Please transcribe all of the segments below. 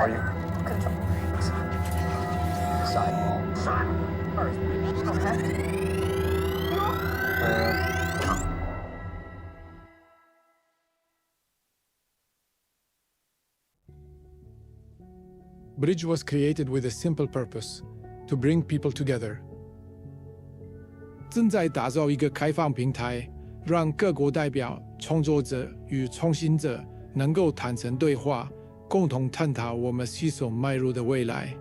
Are you? Control. Side. Earth. Okay. Bridge was created with a simple purpose: to bring people together. 正在打造一个开放平台，让各国代表、创作者与创新者能够坦诚对话，共同探讨我们携手迈入的未来。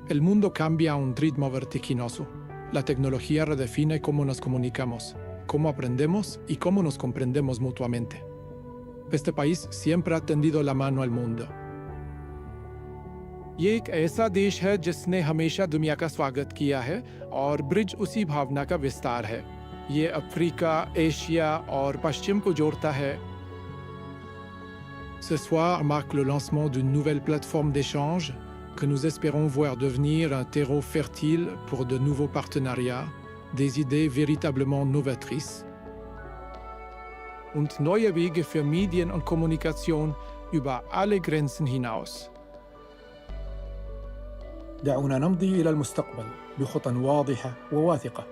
El mundo cambia a un ritmo vertiginoso. La tecnología redefine cómo nos comunicamos, cómo aprendemos y cómo nos comprendemos mutuamente. Este país siempre ha tendido la mano al mundo. ये एक ऐसा देश है जिसने हमेशा दुनिया का स्वागत किया है और ब्रिज उसी भावना का विस्तार है। ये अफ्रीका, एशिया और पश्चिम को जोड़ता है। Ce soir marque le lancement d'une nouvelle plateforme d'échange que nous espérons voir devenir un terreau fertile pour de nouveaux partenariats, des idées véritablement novatrices und neue Wege für Medien und Kommunikation über alle Grenzen hinaus. دعونا نمضي إلى المستقبل بخطى واضحة وواثقة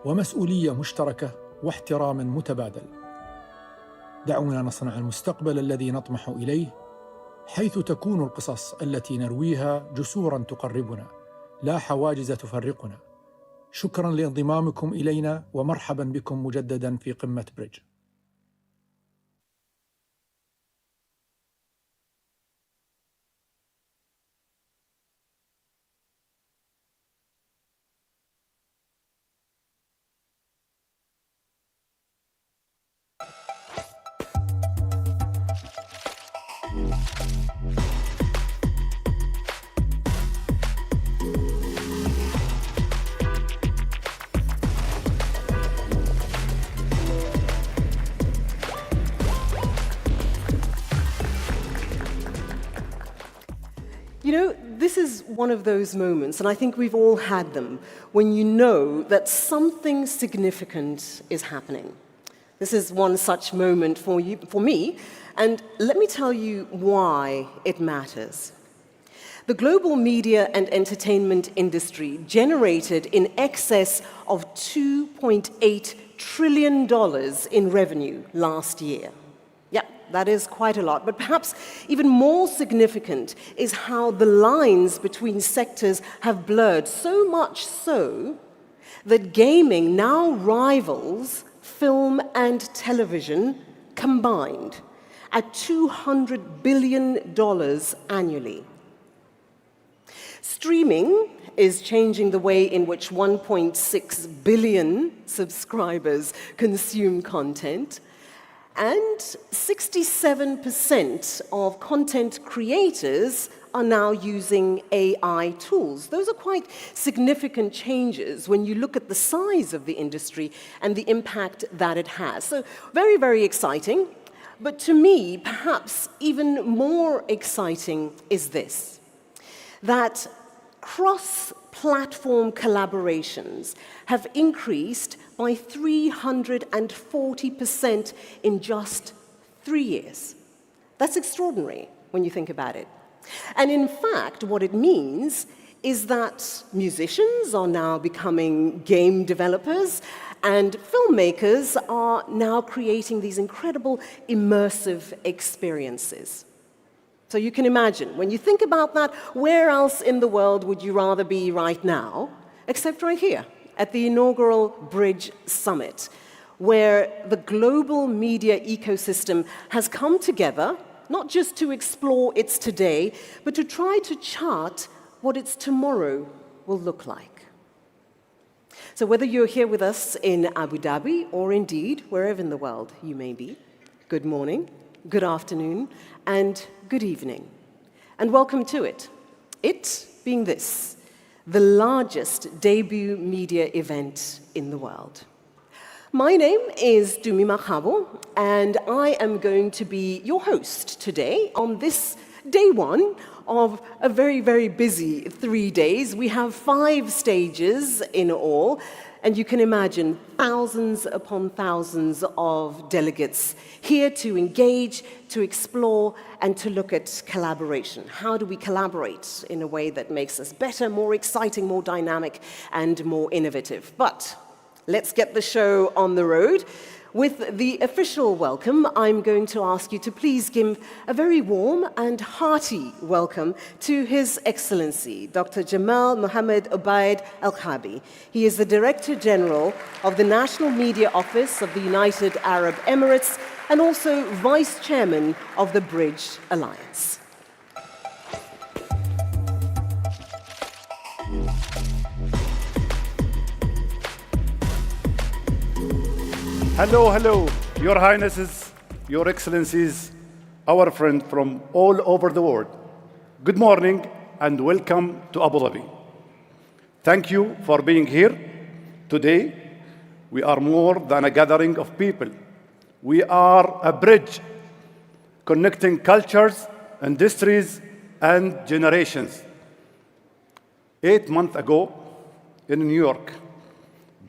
ومسؤولية مشتركة واحترام متبادل. دعونا نصنع المستقبل الذي نطمح إليه، حيث تكون القصص التي نرويها جسوراً تقربنا، لا حواجز تفرقنا. شكراً لانضمامكم إلينا ومرحباً بكم مجدداً في قمة بريدج. You know, this is one of those moments, and I think we've all had them, when you know that something significant is happening. This is one such moment for me, and let me tell you why it matters. The global media and entertainment industry generated in excess of $2.8 trillion in revenue last year. Yeah, that is quite a lot, but perhaps even more significant is how the lines between sectors have blurred, so much so that gaming now rivals film and television combined at $200 billion annually. Streaming is changing the way in which 1.6 billion subscribers consume content, and 67% of content creators are now using AI tools. Those are quite significant changes when you look at the size of the industry and the impact that it has. So very, very exciting. But to me, perhaps even more exciting is this, that cross-platform collaborations have increased by 340% in just 3 years. That's extraordinary when you think about it. And in fact, what it means is that musicians are now becoming game developers, and filmmakers are now creating these incredible immersive experiences. So you can imagine, when you think about that, where else in the world would you rather be right now, except right here, at the inaugural Bridge Summit, where the global media ecosystem has come together, not just to explore its today, but to try to chart what its tomorrow will look like. So whether you're here with us in Abu Dhabi, or indeed wherever in the world you may be, good morning, good afternoon, and good evening, and welcome to it. It being this, the largest debut media event in the world. My name is Dumi Makhabo, and I am going to be your host today on this day one of a very, very busy 3 days. We have 5 stages in all, And you can imagine thousands upon thousands of delegates here to engage, to explore, and to look at collaboration. How do we collaborate in a way that makes us better, more exciting, more dynamic, and more innovative? But let's get the show on the road. With the official welcome, I'm going to ask you to please give a very warm and hearty welcome to His Excellency, Dr. Jamal Mohammed Obaid Al-Khabi. He is the Director General of the National Media Office of the United Arab Emirates and also Vice Chairman of the Bridge Alliance. Hello, hello, Your Highnesses, Your Excellencies, our friend from all over the world. Good morning and welcome to Abu Dhabi. Thank you for being here. Today, we are more than a gathering of people. We are a bridge connecting cultures, industries, and generations. 8 months ago, in New York,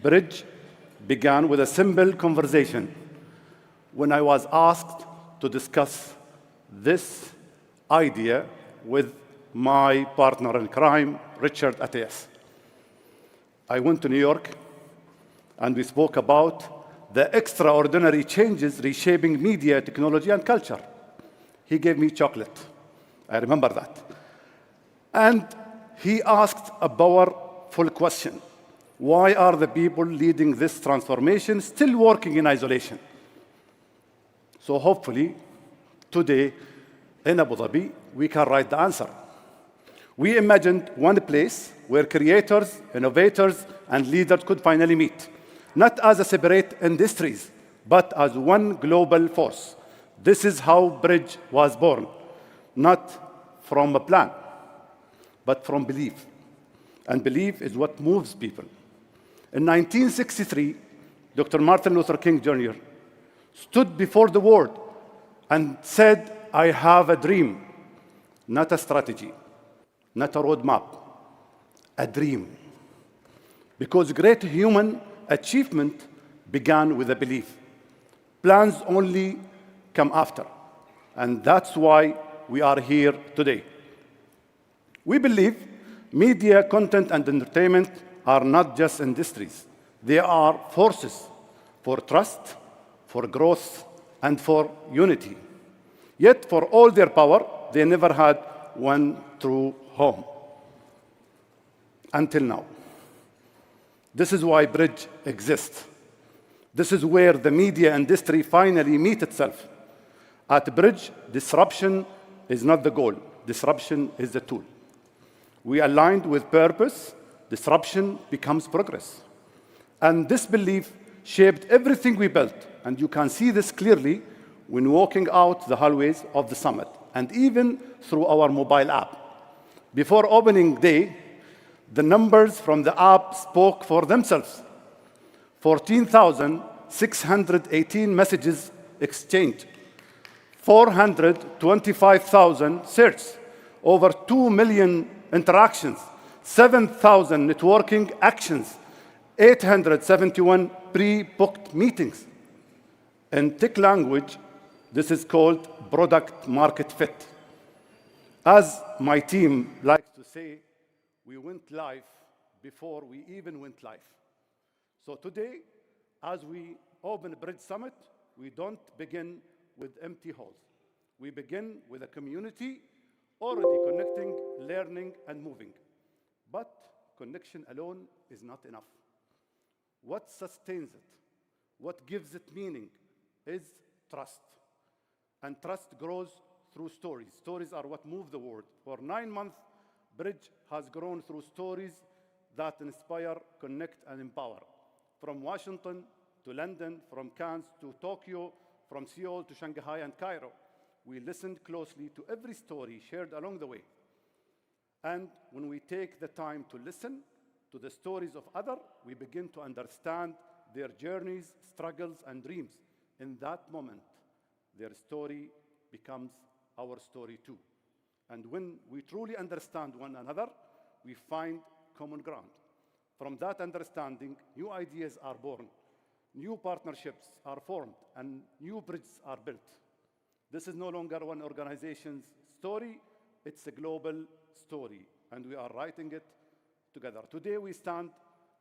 Bridge began with a simple conversation when I was asked to discuss this idea with my partner in crime, Richard Attias. I went to New York and we spoke about the extraordinary changes reshaping media, technology, and culture. He gave me chocolate. I remember that. And he asked a powerful question. Why are the people leading this transformation still working in isolation? So hopefully, today in Abu Dhabi, we can write the answer. We imagined one place where creators, innovators, and leaders could finally meet, not as a separate industries, but as one global force. This is how Bridge was born, not from a plan, but from belief. And belief is what moves people. In 1963, Dr. Martin Luther King Jr. stood before the world and said, I have a dream, not a strategy, not a roadmap, a dream. Because great human achievement began with a belief. Plans only come after. And that's why we are here today. We believe media, content, and entertainment are not just industries. They are forces for trust, for growth, and for unity. Yet, for all their power, they never had one true home. Until now. This is why Bridge exists. This is where the media industry finally meets itself. At Bridge, disruption is not the goal. Disruption is the tool. We aligned with purpose. Disruption becomes progress. And this belief shaped everything we built. And you can see this clearly when walking out the hallways of the summit, and even through our mobile app. Before opening day, the numbers from the app spoke for themselves. 14,618 messages exchanged, 425,000 searches, over 2 million interactions, 7,000 networking actions, 871 pre-booked meetings. In tech language, this is called product market fit. As my team likes to say, we went live before we even went live. So today, as we open Bridge Summit, we don't begin with empty halls. We begin with a community already connecting, learning, and moving. But connection alone is not enough. What sustains it, what gives it meaning, is trust. And trust grows through stories. Stories are what move the world. For 9 months, Bridge has grown through stories that inspire, connect, and empower. From Washington to London, from Cannes to Tokyo, from Seoul to Shanghai and Cairo, we listened closely to every story shared along the way. And when we take the time to listen to the stories of others, we begin to understand their journeys, struggles, and dreams. In that moment, their story becomes our story too. And when we truly understand one another, we find common ground. From that understanding, new ideas are born, new partnerships are formed, and new bridges are built. This is no longer one organization's story, it's a global story, and we are writing it together. Today we stand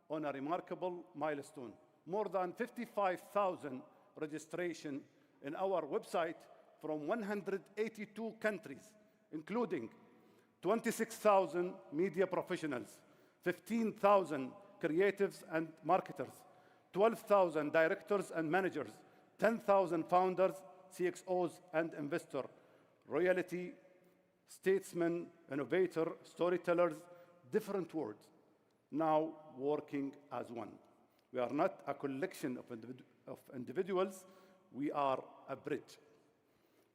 on a remarkable milestone. More than 55,000 registration in our website from 182 countries, including 26,000 media professionals, 15,000 creatives and marketers, 12,000 directors and managers, 10,000 founders, CXOs and investors, royalty, statesmen, innovator, storytellers, different words, now working as one. We are not a collection of individuals, we are a bridge.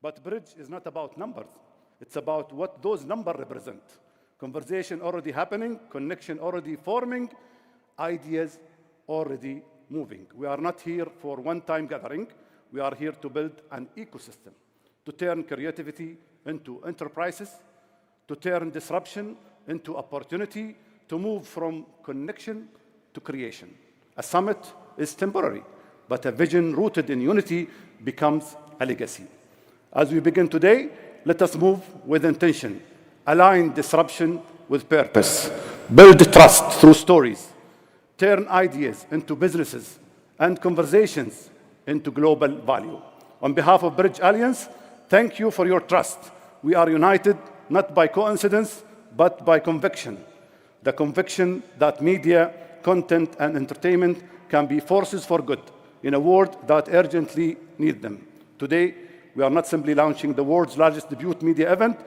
But bridge is not about numbers, it's about what those numbers represent. Conversation already happening, connection already forming, ideas already moving. We are not here for one-time gathering. We are here to build an ecosystem, to turn creativity into enterprises, to turn disruption into opportunity, to move from connection to creation. A summit is temporary, but a vision rooted in unity becomes a legacy. As we begin today, let us move with intention, align disruption with purpose, build trust through stories, turn ideas into businesses and conversations into global value. On behalf of Bridge Alliance, thank you for your trust. We are united not by coincidence, but by conviction. The conviction that media, content, and entertainment can be forces for good in a world that urgently needs them. Today, we are not simply launching the world's largest debut media event,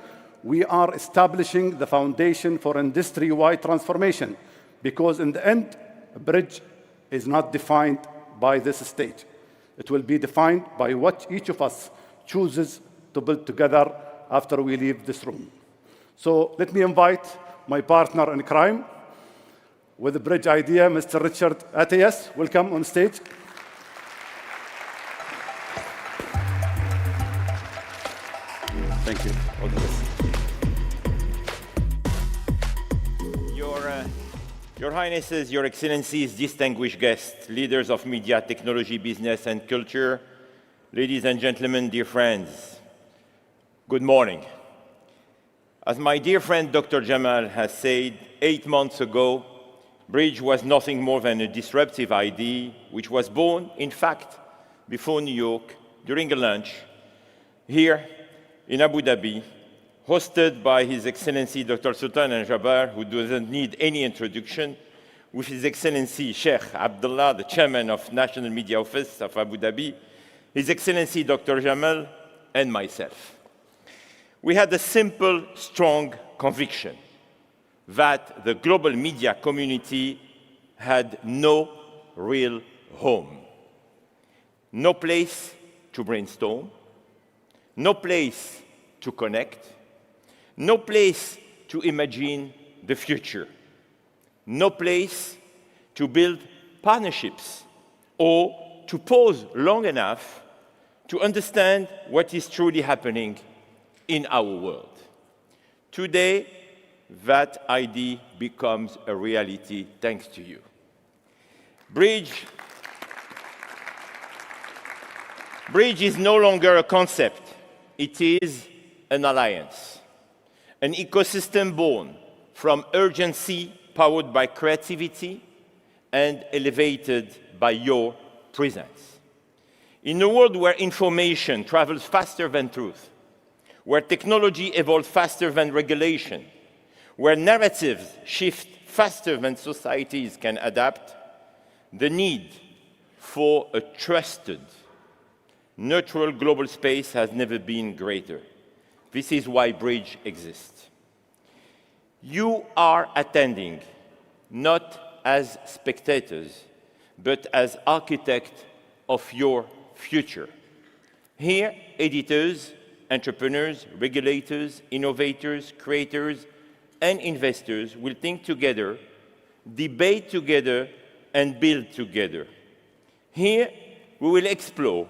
we are establishing the foundation for industry-wide transformation, because in the end, a bridge is not defined by this stage. It will be defined by what each of us chooses to build together after we leave this room. So let me invite my partner in crime with the bridge idea, Mr. Richard Attias. Welcome on stage. Thank you. All the best. Your Highnesses, Your Excellencies, distinguished guests, leaders of media, technology, business, and culture, ladies and gentlemen, dear friends, good morning. As my dear friend Dr. Jamal has said, 8 months ago, Bridge was nothing more than a disruptive idea, which was born, in fact, before New York, during a lunch, here in Abu Dhabi, hosted by His Excellency Dr. Sultan Al-Jaber, who doesn't need any introduction, with His Excellency Sheikh Abdullah, the Chairman of National Media Office of Abu Dhabi, His Excellency Dr. Jamal, and myself. We had a simple, strong conviction that the global media community had no real home. No place to brainstorm, no place to connect, no place to imagine the future, no place to build partnerships or to pause long enough to understand what is truly happening in our world. Today, that idea becomes a reality thanks to you. Bridge is no longer a concept, it is an alliance. An ecosystem born from urgency, powered by creativity, and elevated by your presence. In a world where information travels faster than truth, where technology evolves faster than regulation, where narratives shift faster than societies can adapt, the need for a trusted, neutral global space has never been greater. This is why Bridge exists. You are attending not as spectators, but as architects of your future. Here, editors, entrepreneurs, regulators, innovators, creators, and investors will think together, debate together, and build together. Here, we will explore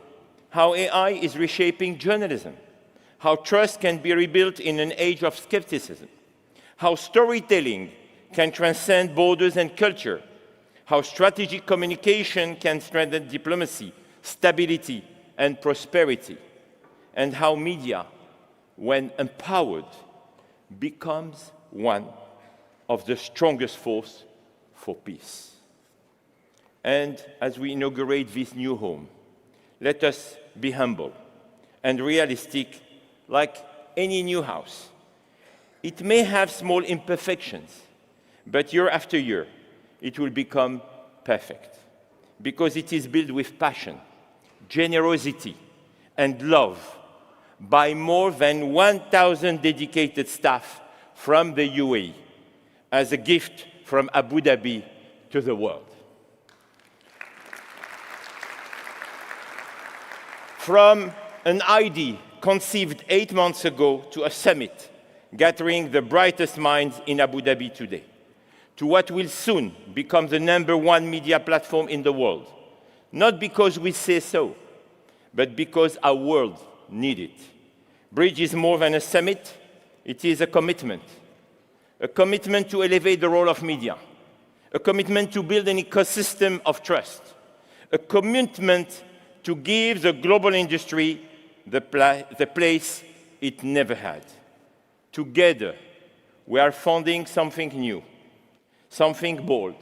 how AI is reshaping journalism, how trust can be rebuilt in an age of skepticism, how storytelling can transcend borders and culture, how strategic communication can strengthen diplomacy, stability, and prosperity, and how media, when empowered, becomes one of the strongest forces for peace. And as we inaugurate this new home, let us be humble and realistic like any new house. It may have small imperfections, but year after year, it will become perfect because it is built with passion, generosity, and love by more than 1,000 dedicated staff from the UAE as a gift from Abu Dhabi to the world. From an idea conceived 8 months ago to a summit gathering the brightest minds in Abu Dhabi today, to what will soon become the #1 media platform in the world, not because we say so, but because our world needs it. Bridge is more than a summit, it is a commitment to elevate the role of media, a commitment to build an ecosystem of trust, a commitment to give the global industry the place it never had. Together, we are founding something new, something bold,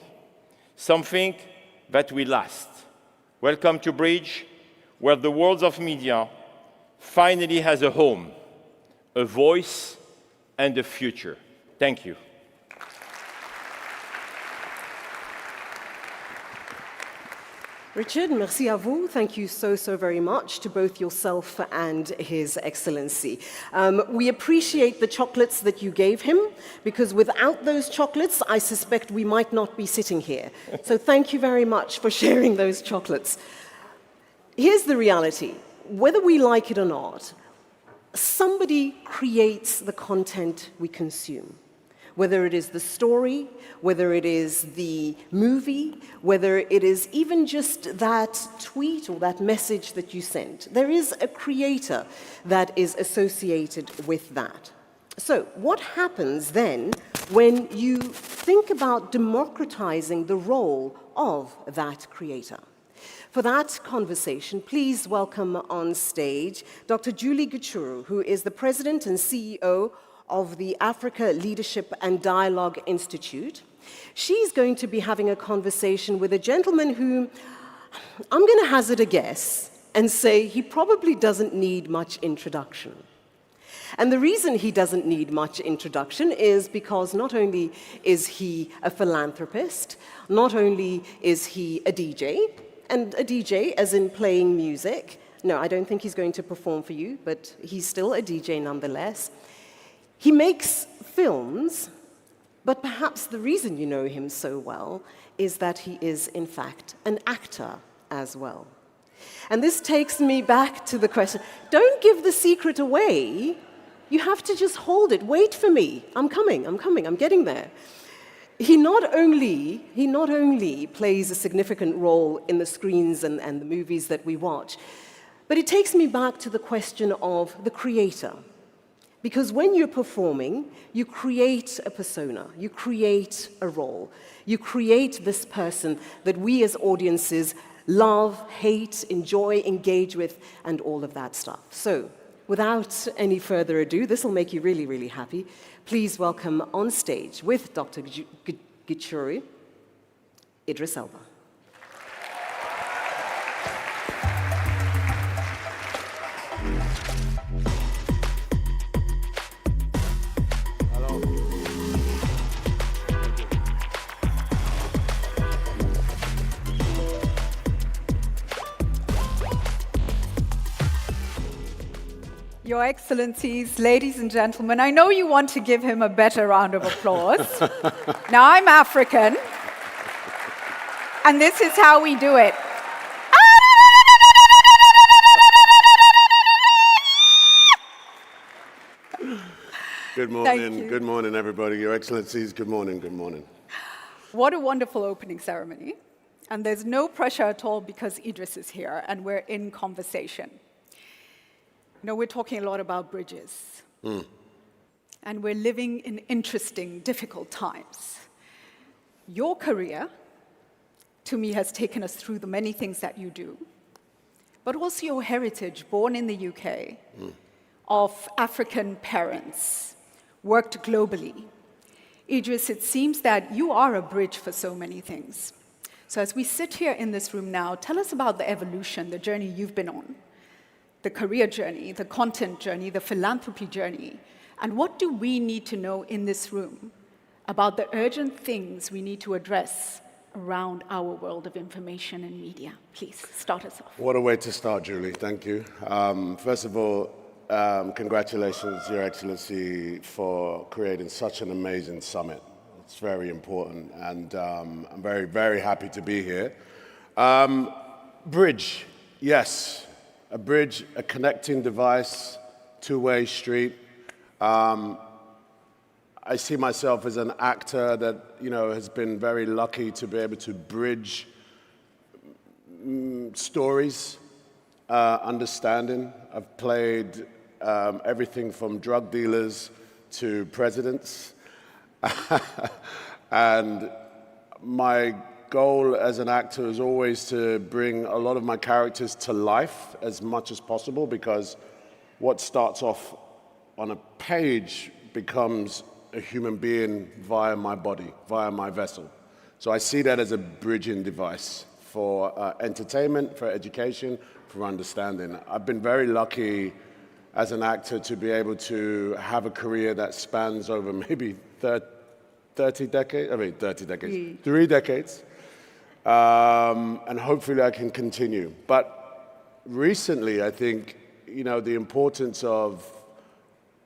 something that will last. Welcome to Bridge, where the world of media finally has a home, a voice, and a future. Thank you. Richard, merci à vous. Thank you so very much to both yourself and His Excellency. We appreciate the chocolates that you gave him, because without those chocolates, I suspect we might not be sitting here. So thank you very much for sharing those chocolates. Here's the reality. Whether we like it or not, somebody creates the content we consume. Whether it is the story, whether it is the movie, whether it is even just that tweet or that message that you sent, there is a creator that is associated with that. So what happens then when you think about democratizing the role of that creator? For that conversation, please welcome on stage Dr. Julie Gichuru, who is the President and CEO of the Africa Leadership and Dialogue Institute. She's going to be having a conversation with a gentleman who I'm going to hazard a guess and say he probably doesn't need much introduction. And the reason he doesn't need much introduction is because not only is he a philanthropist, not only is he a DJ, and a DJ as in playing music. No, I don't think he's going to perform for you, but he's still a DJ nonetheless. He makes films, but perhaps the reason you know him so well is that he is, in fact, an actor as well. And this takes me back to the question, don't give the secret away. You have to just hold it. Wait for me. I'm coming, I'm getting there. He not only plays a significant role in the screens and the movies that we watch, but it takes me back to the question of the creator. Because when you're performing, you create a persona, you create a role, you create this person that we as audiences love, hate, enjoy, engage with, and all of that stuff. So, without any further ado, this will make you really, really happy. Please welcome on stage with Dr. Gichuru, Idris Elba. Your Excellencies, ladies and gentlemen, I know you want to give him a better round of applause. Now, I'm African, and this is how we do it. Good morning, good morning, everybody. Your Excellencies, good morning, good morning. What a wonderful opening ceremony. And there's no pressure at all because Idris is here, and we're in conversation. You know, we're talking a lot about bridges. And we're living in interesting, difficult times. Your career to me, has taken us through the many things that you do, but also your heritage, born in the UK, of African parents, worked globally. Idris, it seems that you are a bridge for so many things. So as we sit here in this room now, tell us about the evolution, the journey you've been on, the career journey, the content journey, the philanthropy journey, and what do we need to know in this room about the urgent things we need to address around our world of information and media? Please, start us off. What a way to start, Julie. Thank you. First of all, congratulations, Your Excellency, for creating such an amazing summit. It's very important, and I'm very, very happy to be here. Bridge, yes. A bridge, a connecting device, two-way street. I see myself as an actor that, has been very lucky to be able to bridge stories, understanding. I've played everything from drug dealers to presidents. And my goal as an actor is always to bring a lot of my characters to life as much as possible, because what starts off on a page becomes a human being via my body, via my vessel. So I see that as a bridging device for entertainment, for education, for understanding. I've been very lucky as an actor to be able to have a career that spans over maybe 3 decades, and hopefully I can continue. But recently, I think, the importance of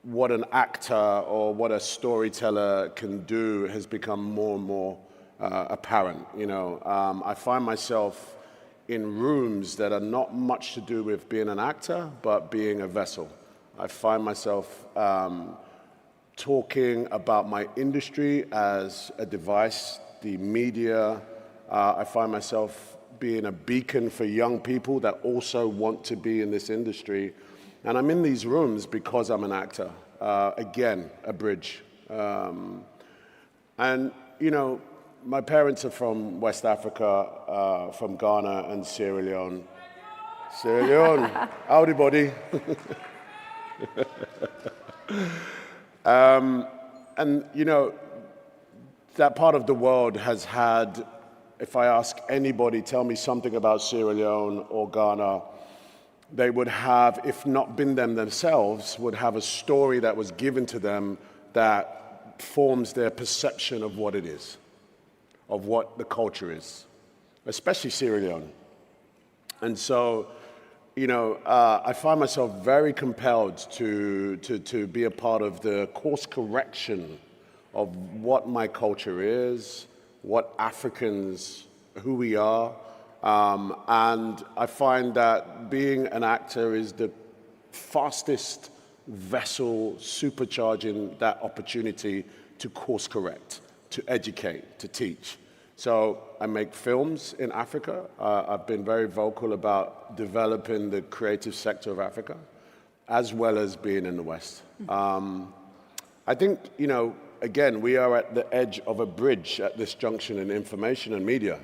what an actor or what a storyteller can do has become more and more apparent. I find myself in rooms that are not much to do with being an actor, but being a vessel. I find myself talking about my industry as a device, the media. I find myself being a beacon for young people that also want to be in this industry. And I'm in these rooms because I'm an actor. Again, a bridge. And, my parents are from West Africa, from Ghana and Sierra Leone. Sierra Leone, howdy, buddy. And, that part of the world has had, if I ask anybody, tell me something about Sierra Leone or Ghana, they would have, if not been them themselves, would have a story that was given to them that forms their perception of what it is, of what the culture is, especially Sierra Leone. And so, I find myself very compelled to be a part of the course correction of what my culture is, what Africans, who we are. And I find that being an actor is the fastest vessel supercharging that opportunity to course correct, to educate, to teach. So I make films in Africa. I've been very vocal about developing the creative sector of Africa, as well as being in the West. I think, again, we are at the edge of a bridge at this junction in information and media.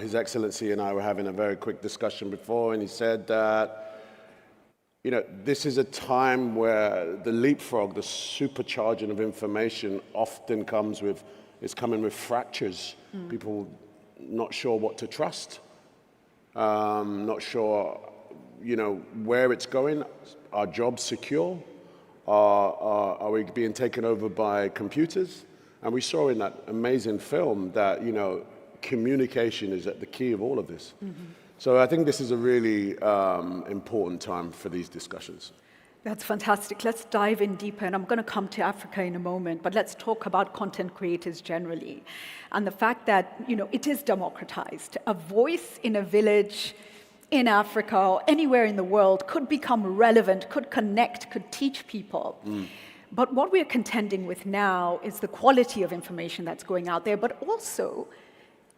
His Excellency and I were having a very quick discussion before, and he said that, this is a time where the leapfrog, the supercharging of information often is coming with fractures. People not sure what to trust, not sure, where it's going. Are jobs secure? Are we being taken over by computers? And we saw in that amazing film that, communication is at the key of all of this. So I think this is a really important time for these discussions. That's fantastic. Let's dive in deeper, and I'm going to come to Africa in a moment, but let's talk about content creators generally, and the fact that, it is democratized. A voice in a village in Africa or anywhere in the world could become relevant, could connect, could teach people. But what we're contending with now is the quality of information that's going out there, but also,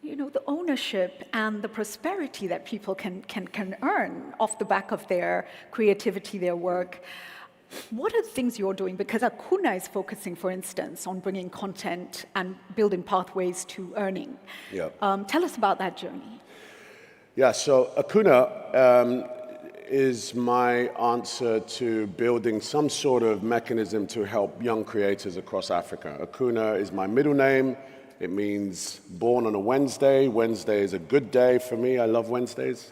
the ownership and the prosperity that people can earn off the back of their creativity, their work. What are the things you're doing? Because Akuna is focusing, for instance, on bringing content and building pathways to earning. Yeah. Tell us about that journey. Yeah, so Akuna is my answer to building some sort of mechanism to help young creators across Africa. Akuna is my middle name. It means born on a Wednesday. Wednesday is a good day for me. I love Wednesdays.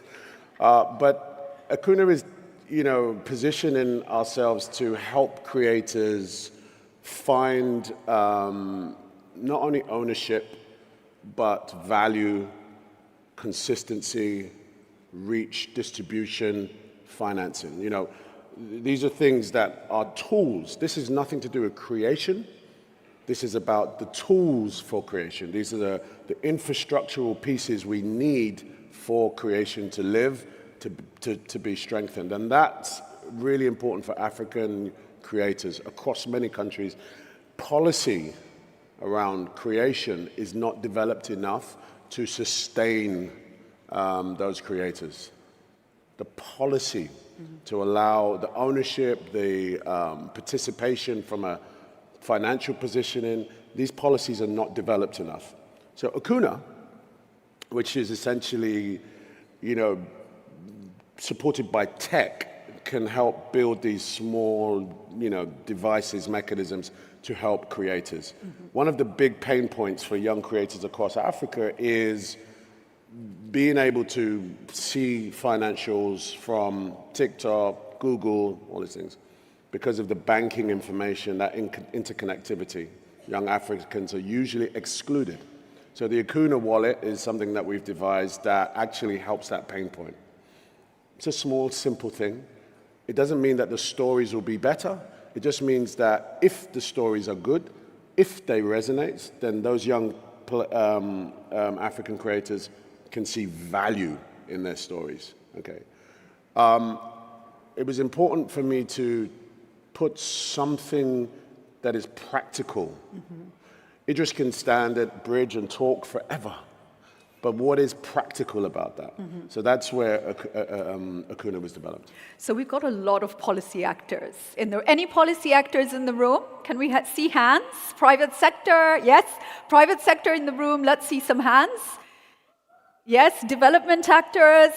But Akuna is, positioning ourselves to help creators find not only ownership, but value, consistency, reach, distribution, financing. These are things that are tools. This has nothing to do with creation. This is about the tools for creation. These are the infrastructural pieces we need for creation to live, to be strengthened. And that's really important for African creators across many countries. Policy around creation is not developed enough to sustain those creators. The policy to allow the ownership, the participation from a financial positioning, these policies are not developed enough. So Akuna, which is essentially, supported by tech, can help build these small, devices, mechanisms to help creators. One of the big pain points for young creators across Africa is being able to see financials from TikTok, Google, all these things, because of the banking information, that interconnectivity. Young Africans are usually excluded. So the Akuna wallet is something that we've devised that actually helps that pain point. It's a small, simple thing. It doesn't mean that the stories will be better. It just means that if the stories are good, if they resonate, then those young African creators can see value in their stories. Okay. It was important for me to put something that is practical. Idris can stand at Bridge and talk forever, but what is practical about that? So that's where Akuna was developed. So we've got a lot of policy actors. Any policy actors in the room? Can we see hands? Private sector, yes. Private sector in the room, let's see some hands. Yes, development actors.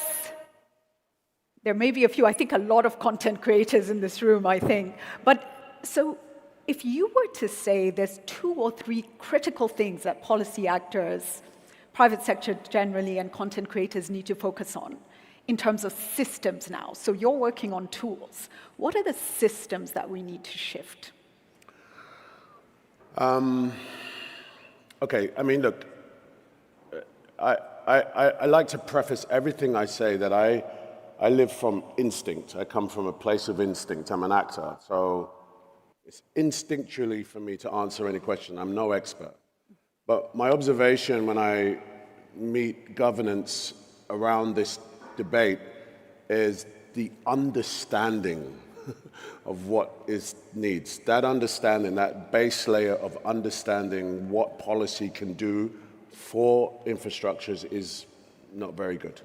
There may be a few, I think a lot of content creators in this room, I think. But so if you were to say there's 2 or 3 critical things that policy actors, private sector generally, and content creators need to focus on in terms of systems now. So you're working on tools. What are the systems that we need to shift? Okay, look, I like to preface everything I say that I live from instinct. I come from a place of instinct. I'm an actor, so it's instinctually for me to answer any question. I'm no expert. But my observation when I meet governance around this debate is the understanding of what needs. That understanding, that base layer of understanding what policy can do for infrastructures is not very good,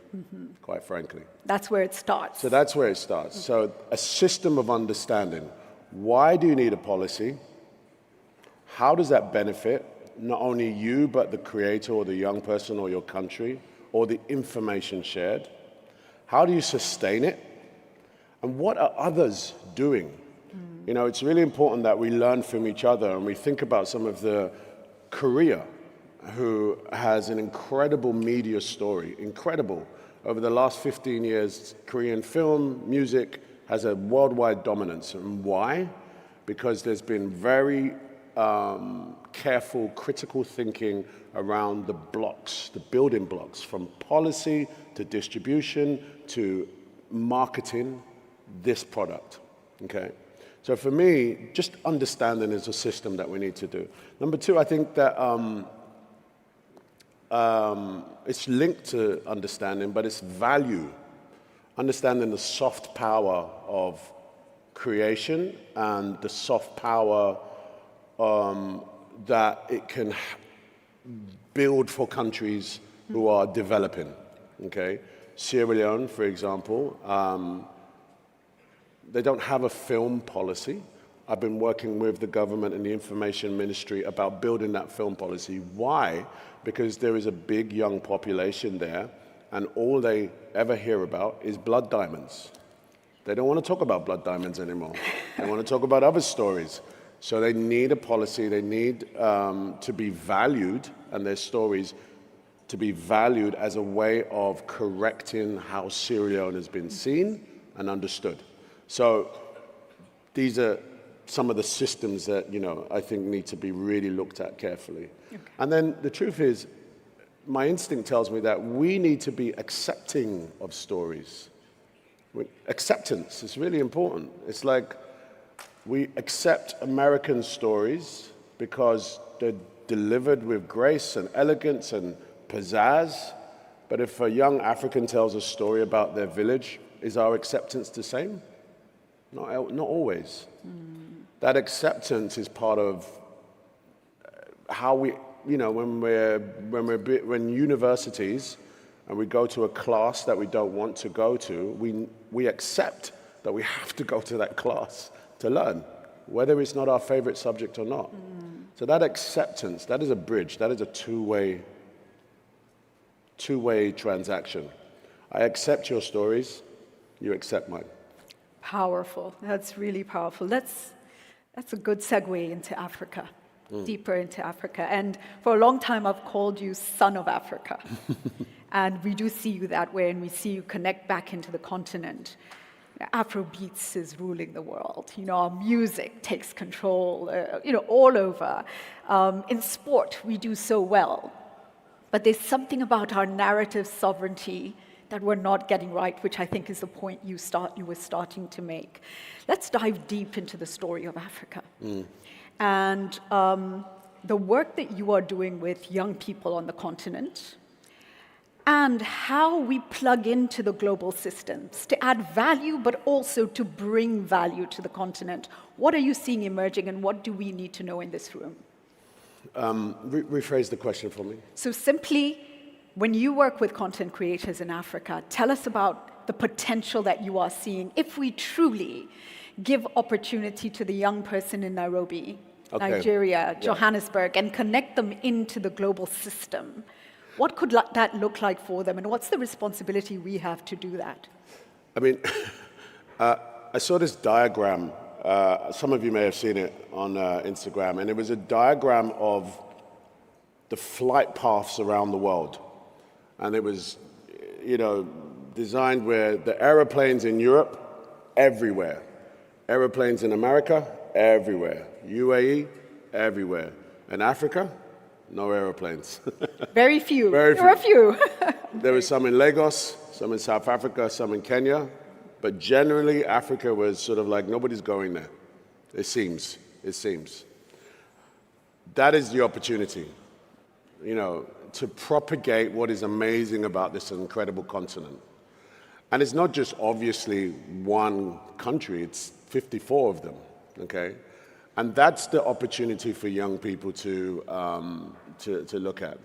quite frankly. That's where it starts. So that's where it starts. So a system of understanding. Why do you need a policy? How does that benefit not only you, but the creator or the young person or your country or the information shared? How do you sustain it? And what are others doing? It's really important that we learn from each other and we think about some of the Korea, who has an incredible media story, incredible. Over the last 15 years, Korean film, music has a worldwide dominance. And why? Because there's been very careful, critical thinking around the blocks, the building blocks, from policy to distribution to marketing this product, okay? So for me, just understanding is a system that we need to do. Number 2, I think that it's linked to understanding, but it's value. Understanding the soft power of creation and the soft power that it can build for countries who are developing, okay? Sierra Leone, for example, they don't have a film policy. I've been working with the government and the information ministry about building that film policy. Why? Because there is a big young population there, and all they ever hear about is blood diamonds. They don't want to talk about blood diamonds anymore. They want to talk about other stories. So they need a policy. They need to be valued, and their stories to be valued as a way of correcting how Sierra Leone has been seen and understood. So these are some of the systems that, you know, I think need to be really looked at carefully. Okay. And then the truth is, my instinct tells me that we need to be accepting of stories. Acceptance is really important. It's like we accept American stories because they're delivered with grace and elegance and pizzazz. But if a young African tells a story about their village, is our acceptance the same? Not always. That acceptance is part of how we, you know, when universities and we go to a class that we don't want to go to, we accept that we have to go to that class to learn, whether it's not our favorite subject or not. So that acceptance, that is a bridge, that is a two-way transaction. I accept your stories, you accept mine. Powerful. That's really powerful. That's a good segue into Africa, deeper into Africa. And for a long time, I've called you Son of Africa. And we do see you that way, and we see you connect back into the continent. Afrobeats is ruling the world. You know, our music takes control, you know, all over. In sport, we do so well. But there's something about our narrative sovereignty that we're not getting right, which I think is the point you were starting to make. Let's dive deep into the story of Africa. And the work that you are doing with young people on the continent, and how we plug into the global systems to add value, but also to bring value to the continent. What are you seeing emerging, and what do we need to know in this room? Rephrase the question for me. So simply, when you work with content creators in Africa, tell us about the potential that you are seeing if we truly give opportunity to the young person in Nairobi, Nigeria, Johannesburg, and connect them into the global system. What could that look like for them, and what's the responsibility we have to do that? I mean, I saw this diagram. Some of you may have seen it on Instagram, and it was a diagram of the flight paths around the world. And it was, you know, designed where the aeroplanes in Europe, everywhere. Aeroplanes in America, everywhere. UAE, everywhere. In Africa, no aeroplanes. Very few. Very few. There are a few. There were some in Lagos, some in South Africa, some in Kenya. But generally, Africa was sort of like, nobody's going there. It seems. That is the opportunity, you know, to propagate what is amazing about this incredible continent. And it's not just obviously one country, it's 54 of them, okay? And that's the opportunity for young people to look at.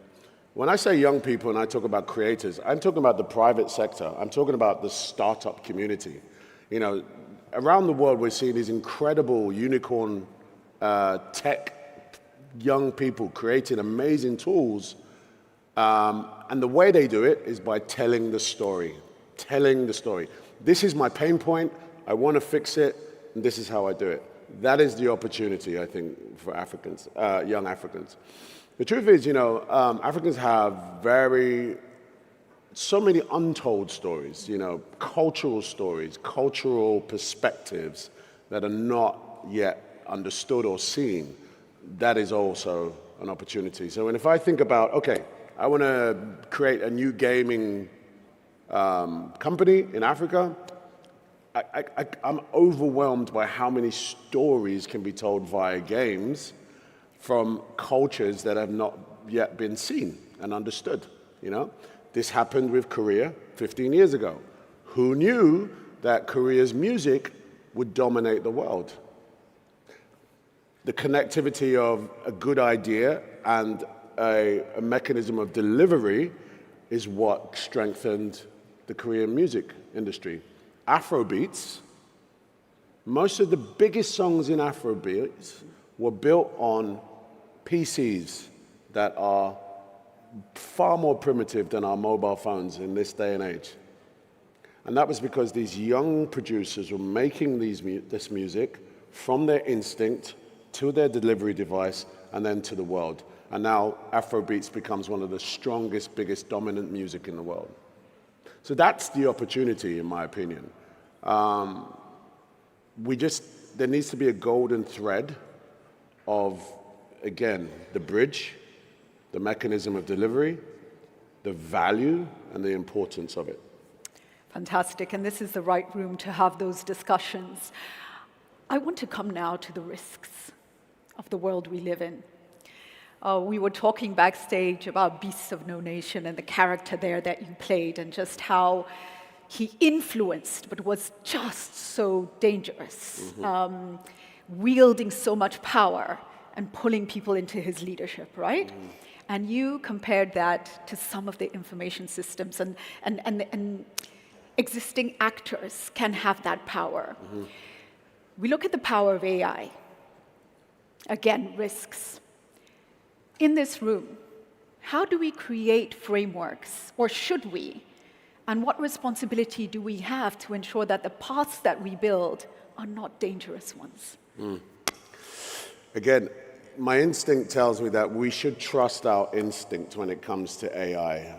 When I say young people and I talk about creators, I'm talking about the private sector. I'm talking about the startup community. You know, around the world, we're seeing these incredible unicorn tech young people creating amazing tools. And the way they do it is by telling the story. This is my pain point. I want to fix it. And this is how I do it. That is the opportunity, I think, for Africans, young Africans. The truth is, you know, Africans have so many untold stories, you know, cultural stories, cultural perspectives that are not yet understood or seen. That is also an opportunity. So if I think about, okay, I want to create a new gaming company in Africa, I'm overwhelmed by how many stories can be told via games from cultures that have not yet been seen and understood, you know? This happened with Korea 15 years ago. Who knew that Korea's music would dominate the world? The connectivity of a good idea and a mechanism of delivery is what strengthened the Korean music industry. Afrobeats Most of the biggest songs in Afrobeats were built on PCs that are far more primitive than our mobile phones in this day and age. And that was because these young producers were making this music from their instinct to their delivery device and then to the world. And now Afrobeats becomes one of the strongest, biggest, dominant music in the world. So that's the opportunity, in my opinion. There needs to be a golden thread of, again, the bridge, the mechanism of delivery, the value, and the importance of it. Fantastic, and this is the right room to have those discussions. I want to come now to the risks of the world we live in. We were talking backstage about Beasts of No Nation and the character there that you played and just how he influenced but was just so dangerous, wielding so much power and pulling people into his leadership, right? And you compared that to some of the information systems and existing actors can have that power. We look at the power of AI. Again, risks. In this room, how do we create frameworks, or should we? And what responsibility do we have to ensure that the paths that we build are not dangerous ones? Again, my instinct tells me that we should trust our instinct when it comes to AI.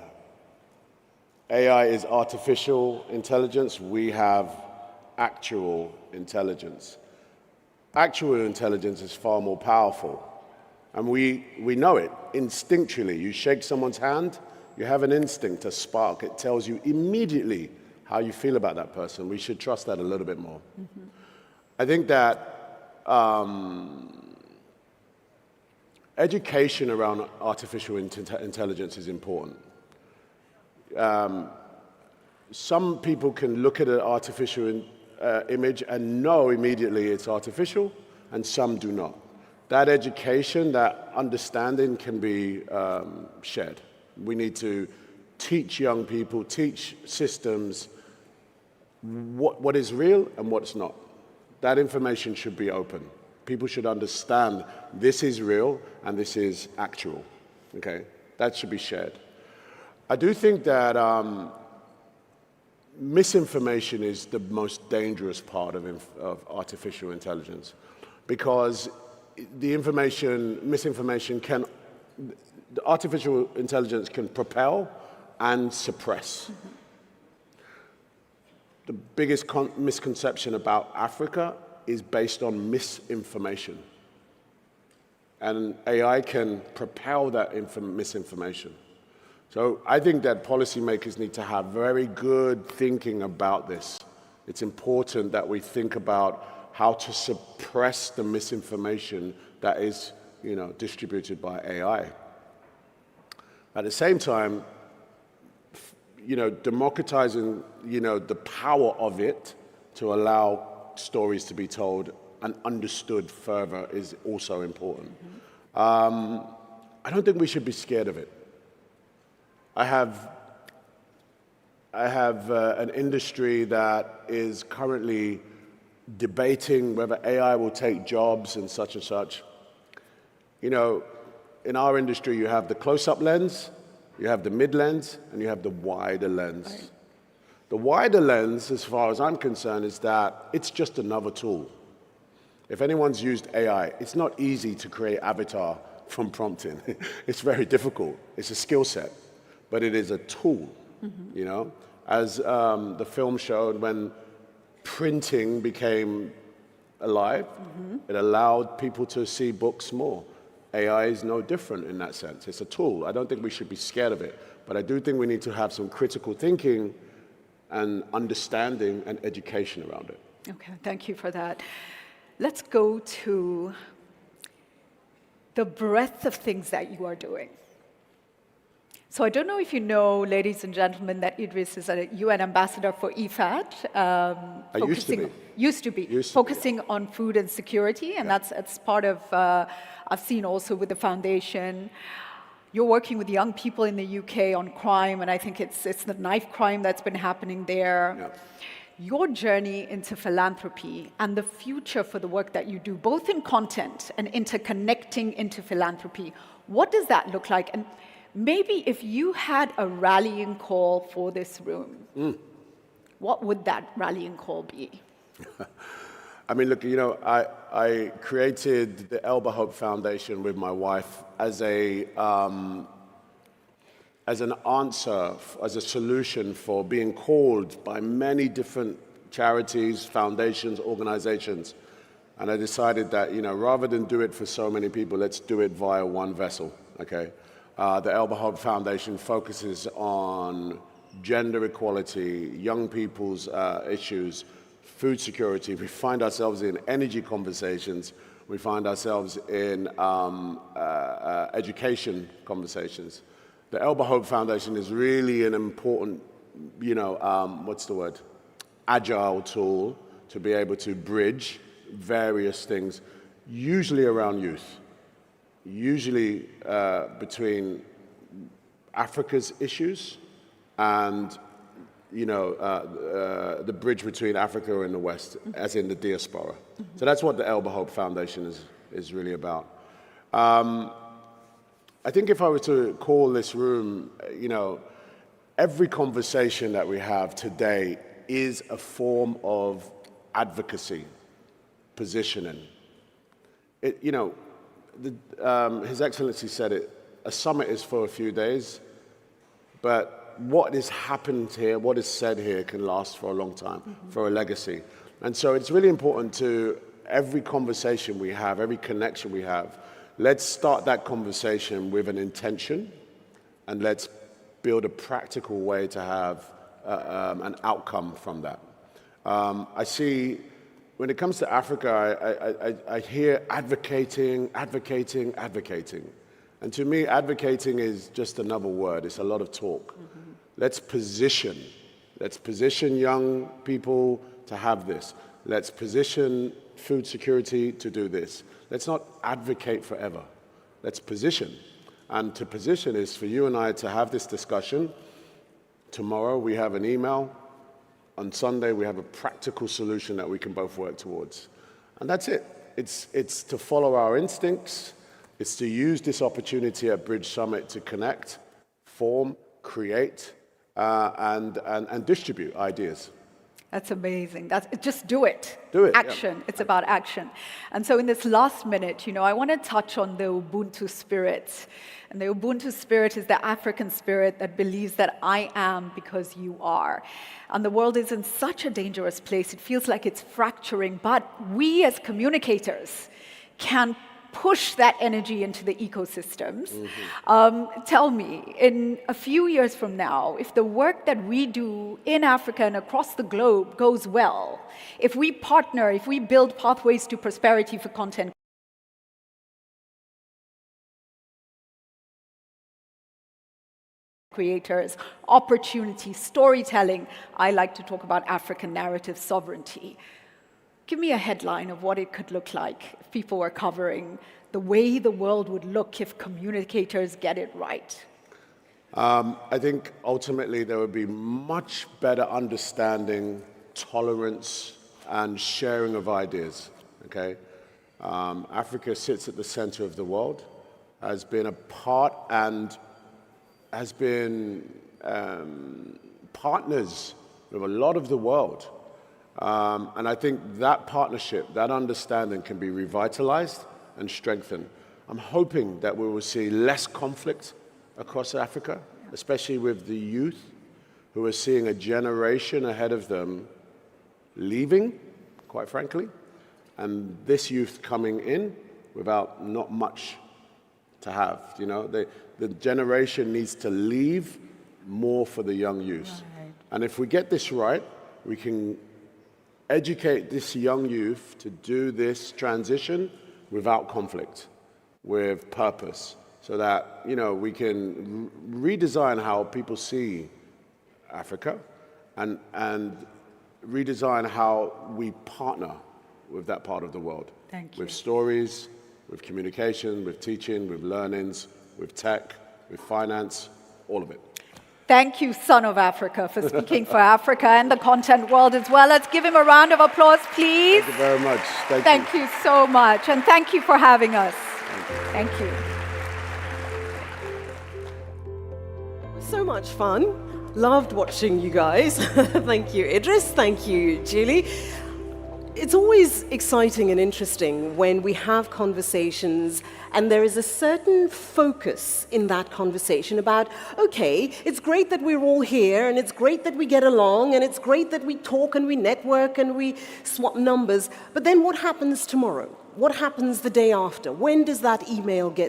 AI is artificial intelligence. We have actual intelligence. Actual intelligence is far more powerful. And we know it instinctually. You shake someone's hand, you have an instinct, a spark. It tells you immediately how you feel about that person. We should trust that a little bit more. I think that education around artificial intelligence is important. Some people can look at an artificial image and know immediately it's artificial, and some do not. That education, that understanding can be shared. We need to teach young people, teach systems what is real and what's not. That information should be open. People should understand this is real and this is actual, okay? That should be shared. I do think that misinformation is the most dangerous part of artificial intelligence, because the artificial intelligence can propel and suppress. The biggest misconception about Africa is based on misinformation. And AI can propel that misinformation. So I think that policymakers need to have very good thinking about this. It's important that we think about how to suppress the misinformation that is, distributed by AI. At the same time, democratizing, the power of it to allow stories to be told and understood further is also important. I don't think we should be scared of it. I have an industry that is currently debating whether AI will take jobs and such. In our industry, you have the close-up lens, you have the mid-lens, and you have the wider lens. Right. The wider lens, as far as I'm concerned, is that it's just another tool. If anyone's used AI, it's not easy to create avatar from prompting. It's very difficult. It's a skill set, but it is a tool, As the film showed, when printing became alive, it allowed people to see books more. AI is no different in that sense. It's a tool. I don't think we should be scared of it, but I do think we need to have some critical thinking and understanding and education around it. Okay, thank you for that. Let's go to the breadth of things that you are doing. So I don't know if you know, ladies and gentlemen, that Idris is a UN ambassador for IFAD. Used to be, focusing on food and security, and that's part of, I've seen also with the foundation. You're working with young people in the UK on crime, and I think it's the knife crime that's been happening there. Yeah. your journey into philanthropy and the future for the work that you do, both in content and interconnecting into philanthropy. What does that look like? And maybe if you had a rallying call for this room, what would that rallying call be? I mean, look, I created the Elba Hope Foundation with my wife as an answer, as a solution for being called by many different charities, foundations, organizations. And I decided that, rather than do it for so many people, let's do it via one vessel, okay? The Elba Hope Foundation focuses on gender equality, young people's issues, food security. We find ourselves in energy conversations. We find ourselves in education conversations. The Elba Hope Foundation is really an important, agile tool to be able to bridge various things, usually around youth, usually between Africa's issues and, the bridge between Africa and the West, as in the diaspora. So that's what the Elba Hope Foundation is really about. I think if I were to call this room, every conversation that we have today is a form of advocacy, positioning. His Excellency said it, a summit is for a few days, but what has happened here, what is said here can last for a long time, for a legacy. And so it's really important to every conversation we have, every connection we have, let's start that conversation with an intention, and let's build a practical way to have an outcome from that. I see, when it comes to Africa, I hear advocating. And to me, advocating is just another word. It's a lot of talk. Let's position young people to have this. Let's position food security to do this. Let's not advocate forever. Let's position. And to position is for you and I to have this discussion. Tomorrow we have an email. On Sunday we have a practical solution that we can both work towards. And that's it. It's to follow our instincts. It's to use this opportunity at Bridge Summit to connect, form, create, and distribute ideas. That's amazing. Just do it. Do it. Action. Yeah. It's about action. And so in this last minute, I want to touch on the Ubuntu spirit. And the Ubuntu spirit is the African spirit that believes that I am because you are. And the world is in such a dangerous place. It feels like it's fracturing. But we as communicators can push that energy into the ecosystems. Tell me, in a few years from now, if the work that we do in Africa and across the globe goes well, if we partner, if we build pathways to prosperity for content creators, opportunity, storytelling, I like to talk about African narrative sovereignty. Give me a headline of what it could look like if people were covering the way the world would look if communicators get it right. I think ultimately there would be much better understanding, tolerance, and sharing of ideas, okay? Africa sits at the center of the world, has been a part and has been partners with a lot of the world. And I think that partnership, that understanding can be revitalized and strengthened. I'm hoping that we will see less conflict across Africa, especially with the youth who are seeing a generation ahead of them leaving, quite frankly, and this youth coming in without not much to have. The generation needs to leave more for the young youth. Right. And if we get this right, we can educate this young youth to do this transition without conflict, with purpose, so that we can redesign how people see Africa and redesign how we partner with that part of the world. Thank you. With stories, with communication, with teaching, with learnings, with tech, with finance, all of it. Thank you, son of Africa, for speaking for Africa and the content world as well. Let's give him a round of applause, please. Thank you very much. Thank you so much, and thank you for having us. Thank you. So much fun. Loved watching you guys. Thank you, Idris. Thank you, Julie. It's always exciting and interesting when we have conversations and there is a certain focus in that conversation about, okay, it's great that we're all here and it's great that we get along and it's great that we talk and we network and we swap numbers, but then what happens tomorrow? What happens the day after? When does that email get